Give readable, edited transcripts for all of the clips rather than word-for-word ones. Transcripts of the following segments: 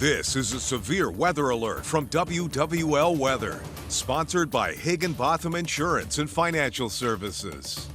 This is a severe weather alert from WWL Weather, sponsored by Higginbotham Insurance and Financial Services.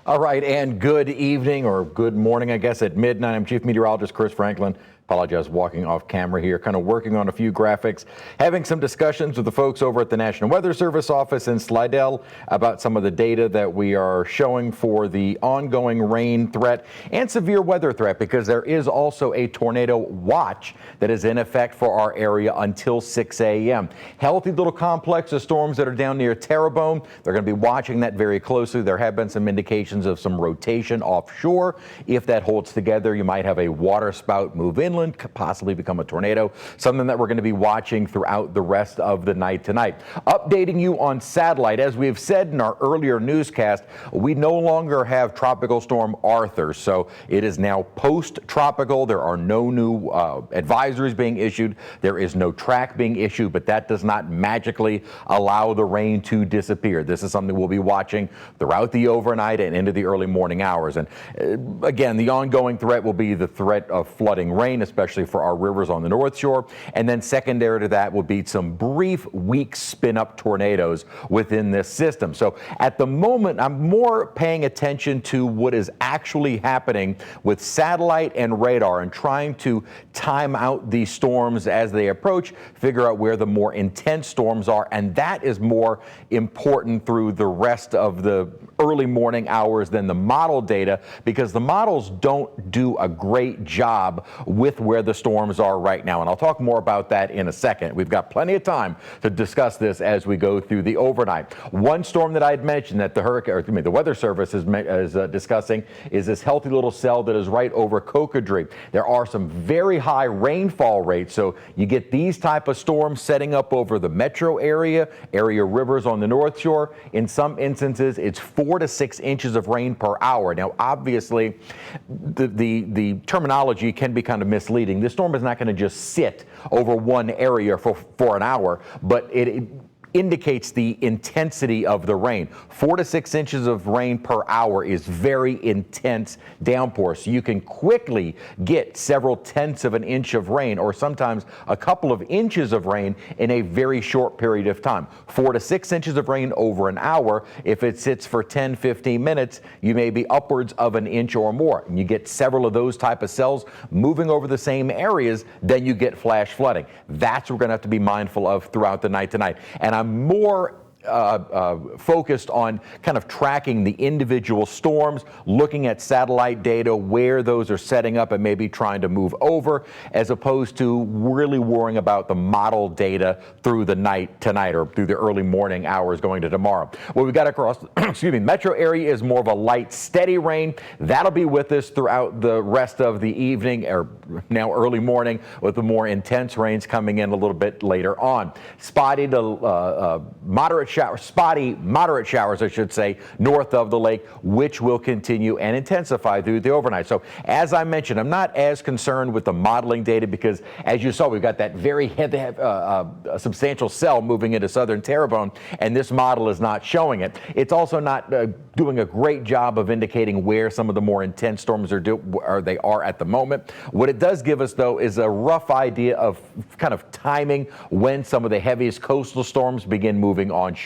All right, and good evening or good morning, I guess, at midnight. I'm Chief Meteorologist Chris Franklin. Apologize, walking off camera here, kind of working on a few graphics, having some discussions with the folks over at the National Weather Service office in Slidell about some of the data that we are showing for the ongoing rain threat and severe weather threat, because there is also a tornado watch that is in effect for our area until 6 a.m. Healthy little complex of storms that are down near Terrebonne. They're going to be watching that very closely. There have been some indications of some rotation offshore. If that holds together, you might have a water spout move inland, could possibly become a tornado, something that we're going to be watching throughout the rest of the night tonight. Updating you on satellite, as we've said in our earlier newscast, we no longer have Tropical Storm Arthur, so it is now post-tropical. There are no new advisories being issued. There is no track being issued, but that does not magically allow the rain to disappear. This is something we'll be watching throughout the overnight and into the early morning hours. And again, the ongoing threat will be the threat of flooding rain, especially for our rivers on the North Shore. And then secondary to that will be some brief, weak spin-up tornadoes within this system. So at the moment, I'm more paying attention to what is actually happening with satellite and radar and trying to time out these storms as they approach, figure out where the more intense storms are. And that is more important through the rest of the early morning hours than the model data, because the models don't do a great job with where the storms are right now. And I'll talk more about that in a second. We've got plenty of time to discuss this as we go through the overnight. One storm that I had mentioned that the Weather Service is discussing is this healthy little cell that is right over Cocodrie. There are some very high rainfall rates, so you get these type of storms setting up over the metro area rivers on the North Shore. In some instances, it's 4 to 6 inches of rain per hour. Now, obviously, the terminology can be kind of misleading. This storm is not going to just sit over one area for an hour, but it indicates the intensity of the rain. 4 to 6 inches of rain per hour is very intense downpour. So you can quickly get several tenths of an inch of rain, or sometimes a couple of inches of rain in a very short period of time. 4 to 6 inches of rain over an hour. If it sits for 10, 15 minutes, you may be upwards of an inch or more. And you get several of those type of cells moving over the same areas, then you get flash flooding. That's what we're going to have to be mindful of throughout the night tonight. And I'm more focused on kind of tracking the individual storms, looking at satellite data, where those are setting up and maybe trying to move over, as opposed to really worrying about the model data through the night tonight or through the early morning hours going to tomorrow. What we've got across, metro area is more of a light, steady rain. That'll be with us throughout the rest of the evening or now early morning, with the more intense rains coming in a little bit later on. Spotty to moderate showers, I should say, north of the lake, which will continue and intensify through the overnight. So as I mentioned, I'm not as concerned with the modeling data, because as you saw, we've got that very substantial cell moving into southern Terrebonne, and this model is not showing it. It's also not doing a great job of indicating where some of the more intense storms are at the moment. What it does give us, though, is a rough idea of kind of timing when some of the heaviest coastal storms begin moving onshore,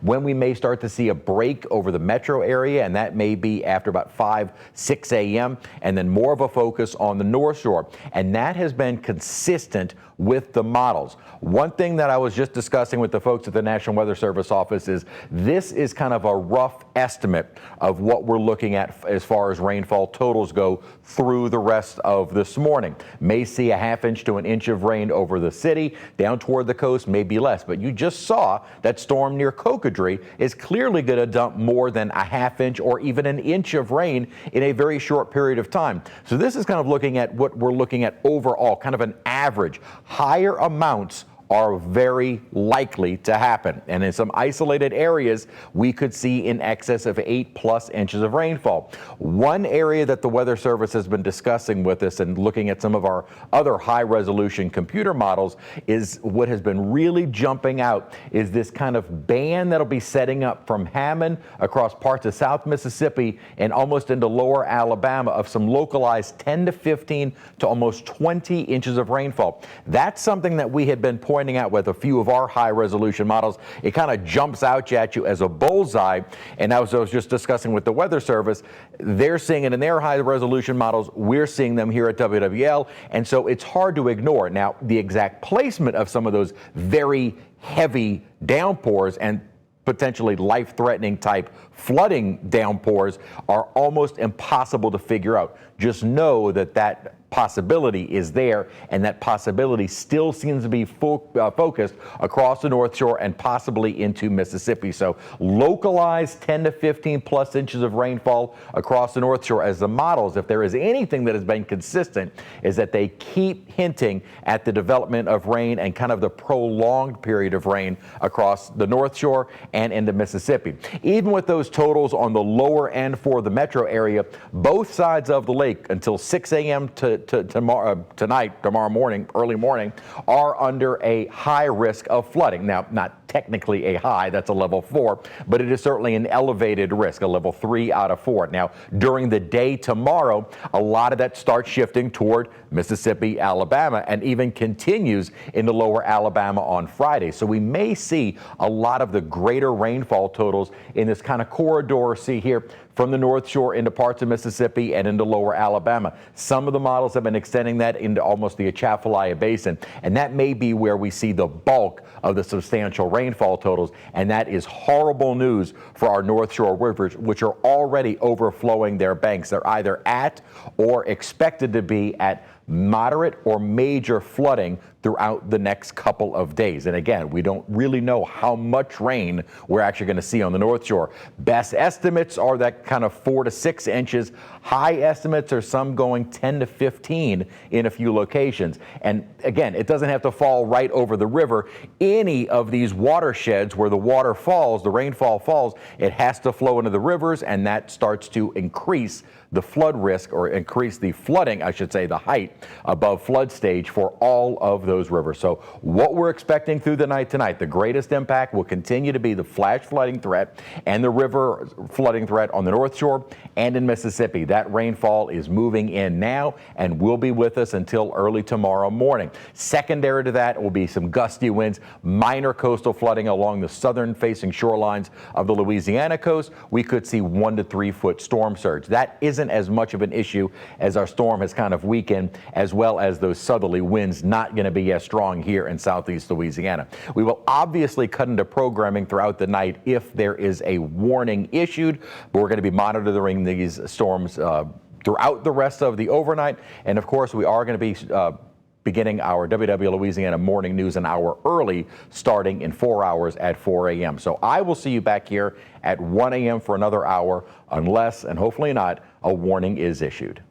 when we may start to see a break over the metro area, and that may be after about 5, 6 a.m., and then more of a focus on the North Shore. And that has been consistent with the models. One thing that I was just discussing with the folks at the National Weather Service office is this is kind of a rough estimate of what we're looking at as far as rainfall totals go through the rest of this morning. May see a ½ inch to an inch of rain over the city, down toward the coast, maybe less. But you just saw that storm near Cocodrie is clearly going to dump more than a ½ inch or even an inch of rain in a very short period of time. So this is kind of looking at what we're looking at overall, kind of an average. Higher amounts are very likely to happen. And in some isolated areas, we could see in excess of 8+ inches of rainfall. One area that the Weather Service has been discussing with us and looking at some of our other high-resolution computer models is what has been really jumping out is this kind of band that'll be setting up from Hammond across parts of South Mississippi and almost into lower Alabama of some localized 10 to 15 to almost 20 inches of rainfall. That's something that we had been pointing out with a few of our high-resolution models. It kind of jumps out at you as a bullseye, and as I was just discussing with the Weather Service, they're seeing it in their high-resolution models. We're seeing them here at WWL, and so it's hard to ignore. Now, the exact placement of some of those very heavy downpours and potentially life-threatening type flooding downpours are almost impossible to figure out. Just know that that possibility is there, and that possibility still seems to be focused across the North Shore and possibly into Mississippi. So localized 10 to 15+ inches of rainfall across the North Shore as the models, if there is anything that has been consistent, is that they keep hinting at the development of rain and kind of the prolonged period of rain across the North Shore and into Mississippi. Even with those totals on the lower end for the metro area, both sides of the lake until 6 a.m. tomorrow morning, early morning, are under a high risk of flooding. Now, not technically a high, that's a level 4, but it is certainly an elevated risk, a level 3 out of 4. Now, during the day tomorrow, a lot of that starts shifting toward Mississippi, Alabama, and even continues into lower Alabama on Friday. So we may see a lot of the greater rainfall totals in this kind of corridor, see here, from the North Shore into parts of Mississippi and into lower Alabama. Some of the models have been extending that into almost the Atchafalaya Basin, and that may be where we see the bulk of the substantial rainfall totals, and that is horrible news for our North Shore rivers, which are already overflowing their banks. They're either at or expected to be at moderate or major flooding throughout the next couple of days. And again, we don't really know how much rain we're actually going to see on the North Shore. Best estimates are that kind of 4 to 6 inches. High estimates are some going 10 to 15 in a few locations. And again, it doesn't have to fall right over the river. Any of these watersheds where the water falls, the rainfall falls, it has to flow into the rivers, and that starts to increase the flood risk, or increase the flooding, I should say, the height above flood stage for all of those rivers. So what we're expecting through the night tonight, the greatest impact will continue to be the flash flooding threat and the river flooding threat on the North Shore and in Mississippi. That rainfall is moving in now and will be with us until early tomorrow morning. Secondary to that will be some gusty winds, minor coastal flooding along the southern facing shorelines of the Louisiana coast. We could see 1 to 3 foot storm surge. That isn't as much of an issue as our storm has kind of weakened, as well as those southerly winds not going to be as strong here in southeast Louisiana. We will obviously cut into programming throughout the night if there is a warning issued, but we're going to be monitoring these storms throughout the rest of the overnight. And of course, we are going to be beginning our WW Louisiana morning news an hour early, starting in 4 hours at 4 a.m. So I will see you back here at 1 a.m. for another hour, unless, and hopefully not, a warning is issued.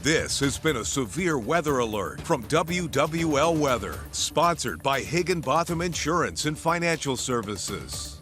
This has been a severe weather alert from WWL Weather, sponsored by Higginbotham Insurance and Financial Services.